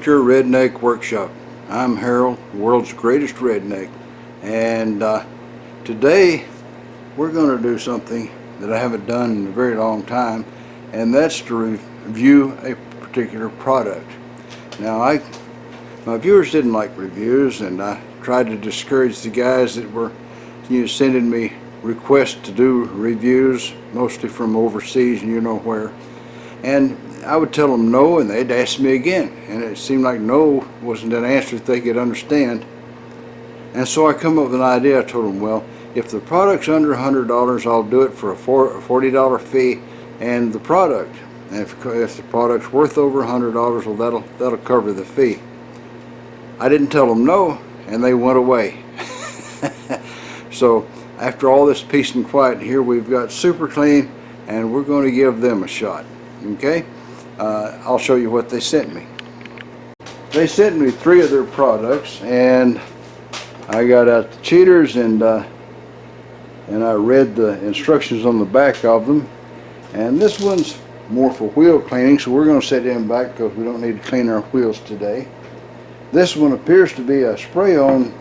Amateur Redneck Workshop. I'm Harold, the world's greatest redneck, and today we're going to do something that I haven't done in a very long time, and that's to review a particular product. Now, my viewers didn't like reviews, and I tried to discourage the guys that were sending me requests to do reviews, mostly from overseas and you know where. And I would tell them no, and they'd ask me again, and it seemed like no wasn't an answer that they could understand. And so I come up with an idea. I told them, well, if the product's under $100, I'll do it for a $40 fee and the product. And if the product's worth over $100, well, that'll cover the fee. I didn't tell them no, and they went away. So after all this peace and quiet, here we've got Super Clean, and we're going to give them a shot. Okay, I'll show you what they sent me. They sent me 3 of their products, and I got out the cheaters, and I read the instructions on the back of them. And this one's more for wheel cleaning, so we're going to set him back because we don't need to clean our wheels today. This one appears to be a spray-on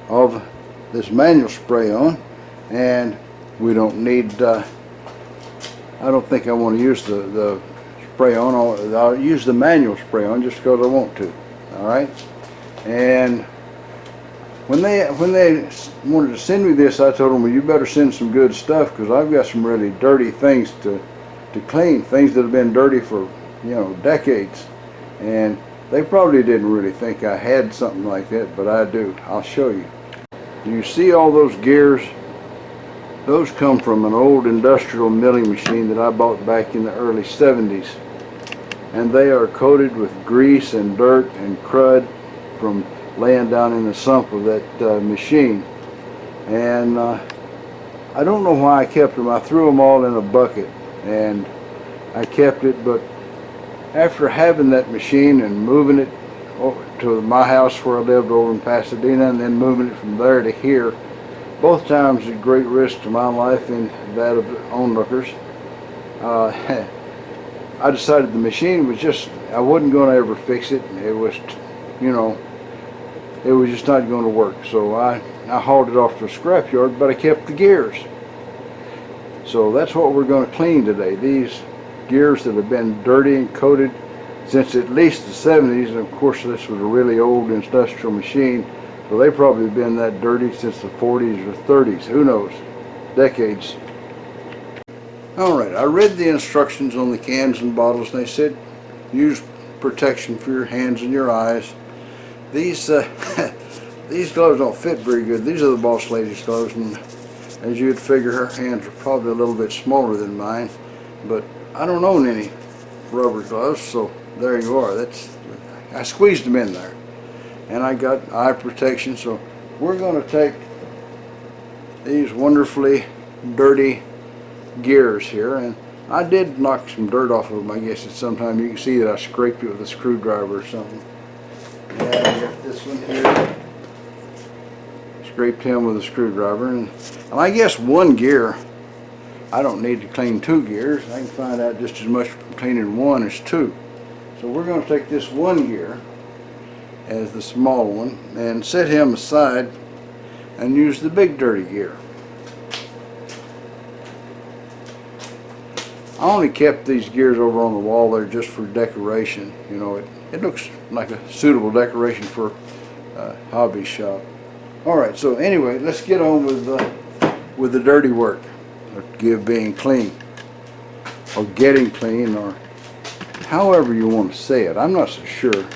of this manual spray-on, and we don't need I don't think I want to use the spray-on. I'll use the manual spray-on just because I want to. Alright? And when they wanted to send me this, I told them, well, you better send some good stuff, because I've got some really dirty things to clean, things that have been dirty for, decades. And they probably didn't really think I had something like that, but I do. I'll show you. Do you see all those gears? Those come from an old industrial milling machine that I bought back in the early 70s. And they are coated with grease and dirt and crud from laying down in the sump of that machine. And I don't know why I kept them. I threw them all in a bucket and I kept it, but after having that machine and moving it over to my house where I lived over in Pasadena, and then moving it from there to here, both times at great risk to my life and that of the onlookers, I decided the machine was just, I wasn't going to ever fix it. It was, it was just not going to work. So I hauled it off to a scrapyard, but I kept the gears. So that's what we're going to clean today. These gears that have been dirty and coated since at least the 70s. And of course, this was a really old industrial machine. So they've probably been that dirty since the 40s or 30s. Who knows? Decades. Alright, I read the instructions on the cans and bottles, and they said use protection for your hands and your eyes. These these gloves don't fit very good. These are the boss lady's gloves, and as you'd figure, her hands are probably a little bit smaller than mine. But I don't own any rubber gloves, so there you are. I squeezed them in there. And I got eye protection. So we're going to take these wonderfully dirty gears here, and I did knock some dirt off of them. I guess at some time you can see that I scraped it with a screwdriver or something. Yeah, I got this one here. Scraped him with a screwdriver, and I guess one gear, I don't need to clean 2 gears. I can find out just as much from cleaning 1 as 2. So we're going to take this one gear as the small one and set him aside and use the big dirty gear. I only kept these gears over on the wall there just for decoration. It looks like a suitable decoration for a hobby shop. Alright, so anyway, let's get on with the dirty work of being clean, or getting clean, or however you want to say it. I'm not so sure.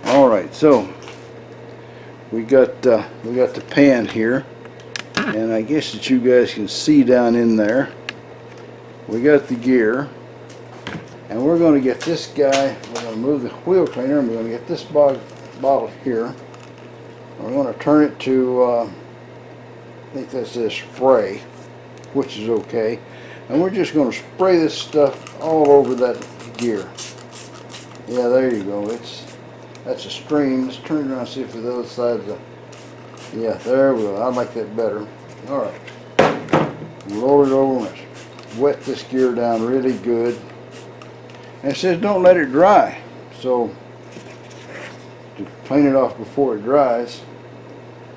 Alright, so we got the pan here, and I guess that you guys can see down in there. We got the gear, and we're going to get this guy, we're going to move the wheel cleaner, and we're going to get this bottle here. We're going to turn it to, I think that says spray, which is okay. And we're just going to spray this stuff all over that gear. Yeah, there you go. That's a stream. Let's turn around and see if the other side's yeah, there we go. I like that better. Alright. Roll it over and let's wet this gear down really good. And it says don't let it dry. So to clean it off before it dries.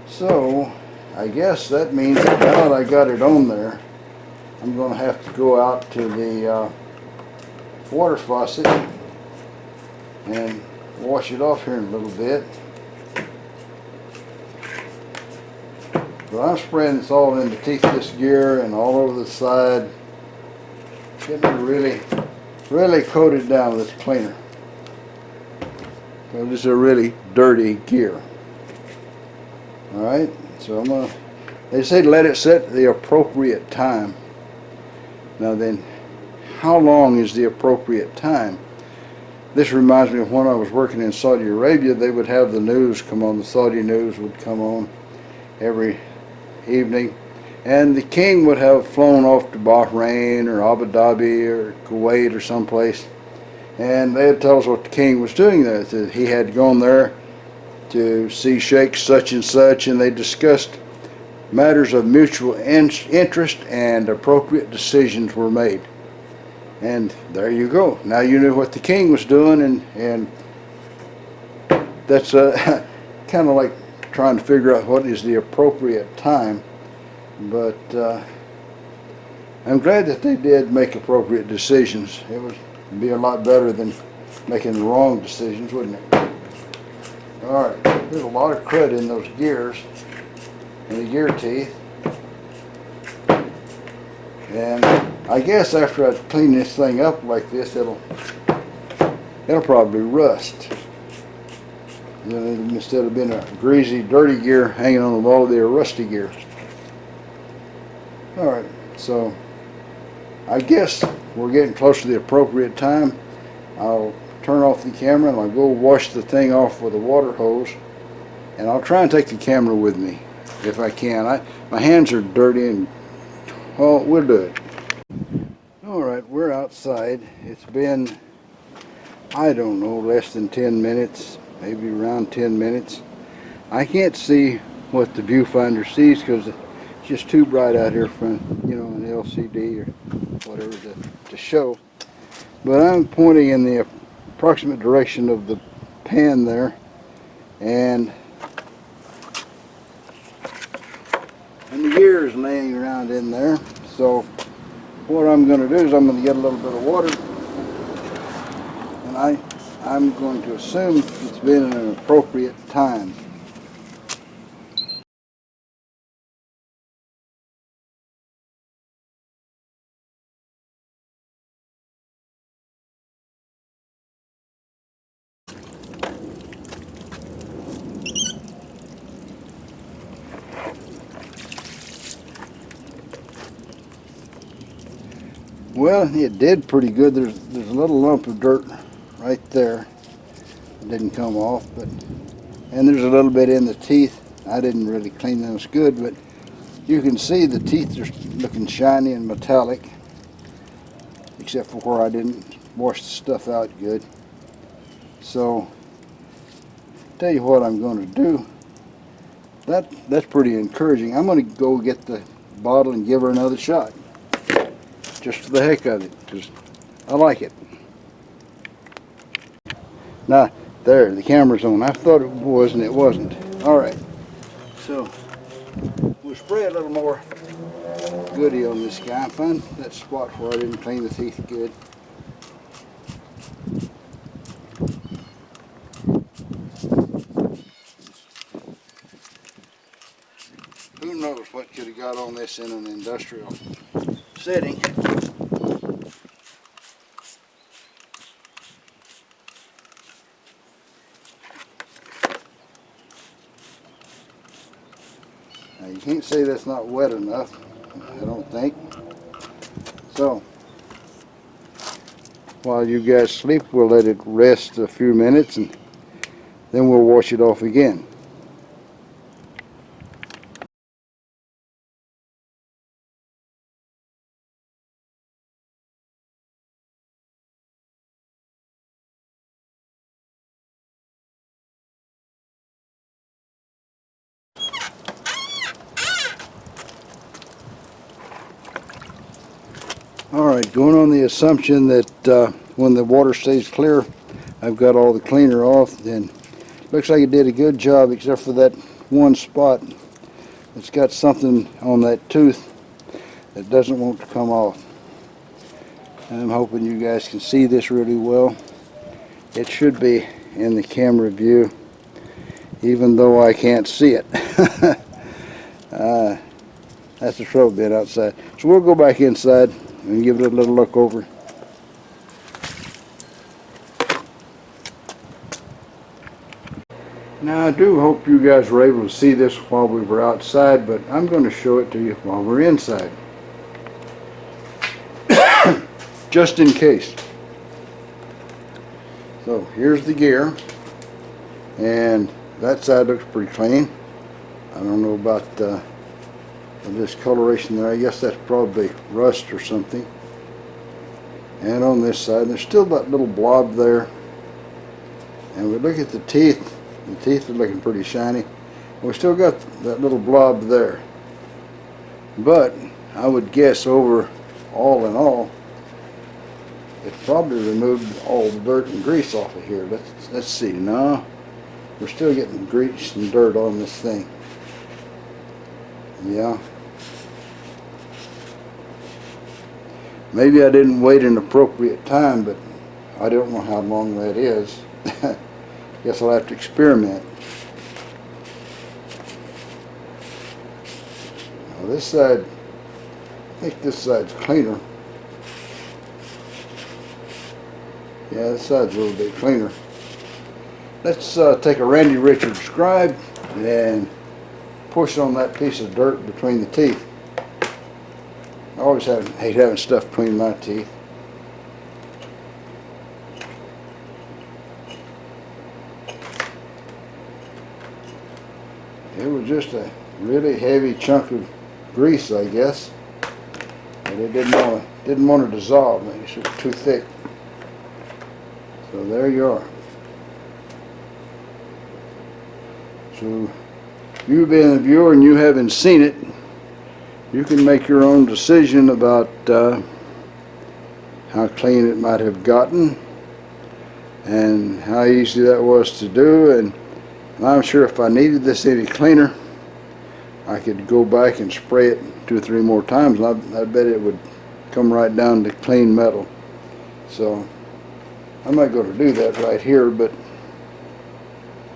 So I guess that means that now that I got it on there, I'm going to have to go out to the water faucet and wash it off here in a little bit. But I'm spraying this all in the teeth of this gear and all over the side, getting it really coated down with this cleaner. So this is a really dirty gear. Alright, so they say let it set the appropriate time. Now then, how long is the appropriate time? This reminds me of when I was working in Saudi Arabia. They would have the news come on. The Saudi news would come on every evening, and the king would have flown off to Bahrain or Abu Dhabi or Kuwait or someplace, and they'd tell us what the king was doing there. That he had gone there to see Sheikh such and such, and they discussed matters of mutual interest, and appropriate decisions were made. And there you go. Now you knew what the king was doing, and that's kind of like trying to figure out what is the appropriate time. But I'm glad that they did make appropriate decisions. It would be a lot better than making the wrong decisions, wouldn't it? Alright, there's a lot of crud in those gears, in the gear teeth. And I guess after I clean this thing up like this, it'll probably rust. And then instead of being a greasy, dirty gear hanging on the wall, it'll be a rusty gear. Alright, so I guess we're getting close to the appropriate time. I'll turn off the camera and I'll go wash the thing off with a water hose. And I'll try and take the camera with me if I can. My hands are dirty, and well, we'll do it. Alright, we're outside. It's been, I don't know, less than 10 minutes, maybe around 10 minutes. I can't see what the viewfinder sees because it's just too bright out here for, an LCD or whatever to show. But I'm pointing in the approximate direction of the pan there, and the gear is laying around in there. So what I'm going to do is I'm going to get a little bit of water, and I'm going to assume it's been an appropriate time. Well, it did pretty good. There's a little lump of dirt right there. It didn't come off, and there's a little bit in the teeth. I didn't really clean those good, but you can see the teeth are looking shiny and metallic, except for where I didn't wash the stuff out good. So, tell you what I'm going to do. That's pretty encouraging. I'm going to go get the bottle and give her another shot, just for the heck of it, because I like it. Now, there, the camera's on. I thought it was, and it wasn't. Alright, so we'll spray a little more goody on this guy. Find that spot where I didn't clean the teeth good. Who knows what could have got on this in an industrial setting. Now you can't say that's not wet enough, I don't think. So, while you guys sleep, we'll let it rest a few minutes, and then we'll wash it off again. Alright, going on the assumption that when the water stays clear, I've got all the cleaner off. Then looks like it did a good job, except for that one spot. It's got something on that tooth that doesn't want to come off. And I'm hoping you guys can see this really well. It should be in the camera view, even though I can't see it. That's the trouble being outside. So we'll go back inside and give it a little look over. Now I do hope you guys were able to see this while we were outside, but I'm going to show it to you while we're inside. Just in case. So here's the gear, and that side looks pretty clean. I don't know about this coloration there. I guess that's probably rust or something. And on this side, there's still that little blob there. And we look at the teeth. The teeth are looking pretty shiny. We still got that little blob there. But I would guess all in all, it probably removed all the dirt and grease off of here. Let's see. No, we're still getting grease and dirt on this thing. Yeah. Maybe I didn't wait an appropriate time, but I don't know how long that is. Guess I'll have to experiment. Now this side, I think this side's cleaner. Yeah, this side's a little bit cleaner. Let's take a Randy Richards scribe and push on that piece of dirt between the teeth. I always hate having stuff between my teeth. It was just a really heavy chunk of grease, I guess, but it didn't want to dissolve. Maybe it was too thick. So there you are. So you being a viewer and you haven't seen it, you can make your own decision about how clean it might have gotten and how easy that was to do. And I'm sure if I needed this any cleaner, I could go back and spray it 2 or 3 more times, and I bet it would come right down to clean metal. So I'm not going to do that right here, but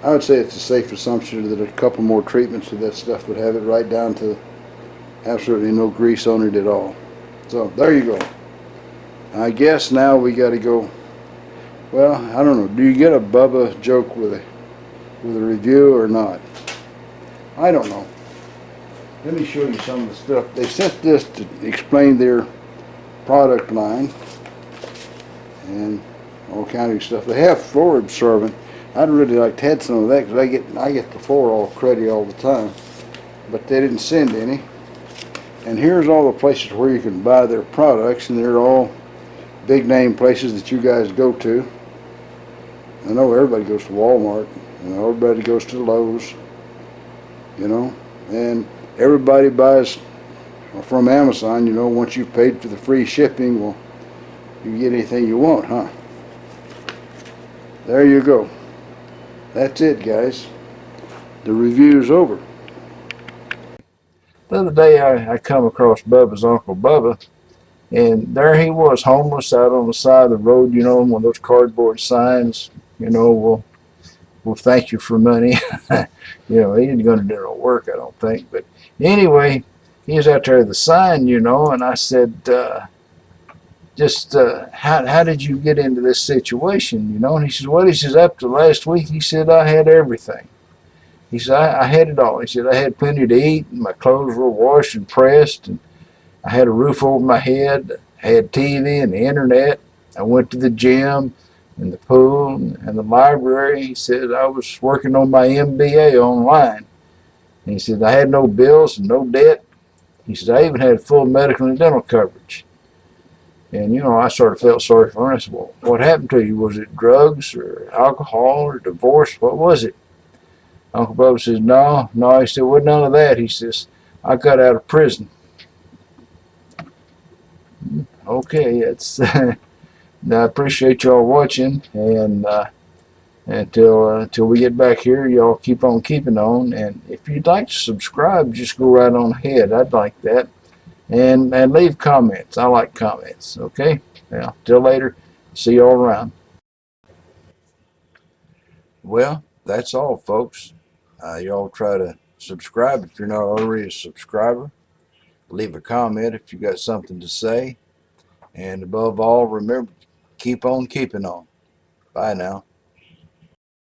I would say it's a safe assumption that a couple more treatments of that stuff would have it right down to absolutely no grease on it at all. So there you go. I guess now we got to go. Well, I don't know. Do you get a Bubba joke with a review or not? I don't know. Let me show you some of the stuff. They sent this to explain their product line and all kind of stuff. They have floor absorbent. I'd really like to have some of that because I get the floor all cruddy all the time. But they didn't send any. And here's all the places where you can buy their products, and they're all big name places that you guys go to. I know everybody goes to Walmart, and everybody goes to Lowe's, you know, and everybody buys from Amazon. You know, once you've paid for the free shipping, well, you get anything you want, huh? There you go. That's it, guys. The review's over. The other day I come across Bubba's Uncle Bubba, and there he was, homeless out on the side of the road, you know, one of those cardboard signs, you know, we'll thank you for money. You know, he ain't going to do no work, I don't think. But anyway, he was out there with the sign, you know, and I said, how did you get into this situation, you know? And he says, well, he says, up to last week, he said, I had everything. He said, I had it all. He said, I had plenty to eat, and my clothes were washed and pressed, and I had a roof over my head, I had TV and the internet, I went to the gym and the pool and the library. He said, I was working on my MBA online. And he said, I had no bills and no debt. He said, I even had full medical and dental coverage. And, you know, I sort of felt sorry for him. I said, well, what happened to you? Was it drugs or alcohol or divorce? What was it? Uncle Bubba says, no. He said, well, none of that. He says, I got out of prison. Okay, it's I appreciate y'all watching, and until we get back here, y'all keep on keeping on. And if you'd like to subscribe, just go right on ahead. I'd like that. And leave comments. I like comments. Okay? Now, till later. See y'all around. Well, that's all, folks. Y'all try to subscribe if you're not already a subscriber. Leave a comment if you got something to say. And above all, remember, keep on keeping on. Bye now.